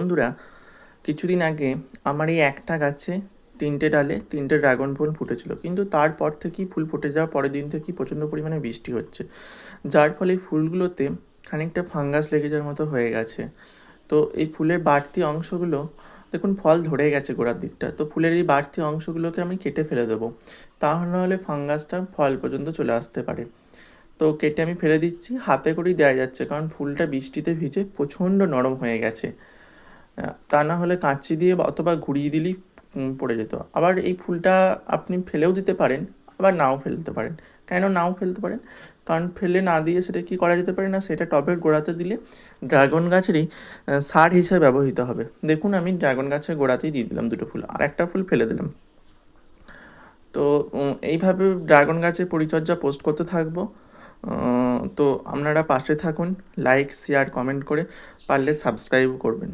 বন্ধুরা, কিছুদিন আগে আমার এই একটা গাছে 3টে ডালে 3টে ড্রাগন ফল ফুটেছিল, কিন্তু তারপর থেকেই ফুল ফুটে যাওয়ার পরের দিন থেকেই প্রচণ্ড পরিমাণে বৃষ্টি হচ্ছে, যার ফলে ফুলগুলোতে খানিকটা ফাঙ্গাস লেগে যাওয়ার মতো হয়ে গেছে। তো এই ফুলের বাড়তি অংশগুলো দেখুন, ফল ধরে গেছে গোড়ার দিকটা, তো ফুলের এই বাড়তি অংশগুলোকে আমি কেটে ফেলে দেবো, তা নাহলে ফাঙ্গাসটা ফল পর্যন্ত চলে আসতে পারে। তো কেটে আমি ফেলে দিচ্ছি, হাতে করেই দেওয়া যাচ্ছে, কারণ ফুলটা বৃষ্টিতে ভিজে প্রচণ্ড নরম হয়ে গেছে। তা না হলে কাঁচি দিয়ে অথবা ঘুরিয়ে দিলেই পড়ে যেত। আবার এই ফুলটা আপনি ফেলেও দিতে পারেন, আবার নাও ফেলতে পারেন। কেন নাও ফেলতে পারেন? কারণ ফেলে না দিয়ে সেটা কি করা যেতে পারে না, সেটা টবের গোড়াতে দিলে ড্রাগন গাছেরই সার হিসেবে ব্যবহৃত হবে। দেখুন, আমি ড্রাগন গাছের গোড়াতেই দিয়ে দিলাম দুটো ফুল, আর একটা ফুল ফেলে দিলাম। তো এইভাবে ড্রাগন গাছের পরিচর্যা পোস্ট করতে থাকবো। তো আপনারা পাশে থাকুন, লাইক শেয়ার কমেন্ট করে, পারলে সাবস্ক্রাইব করবেন।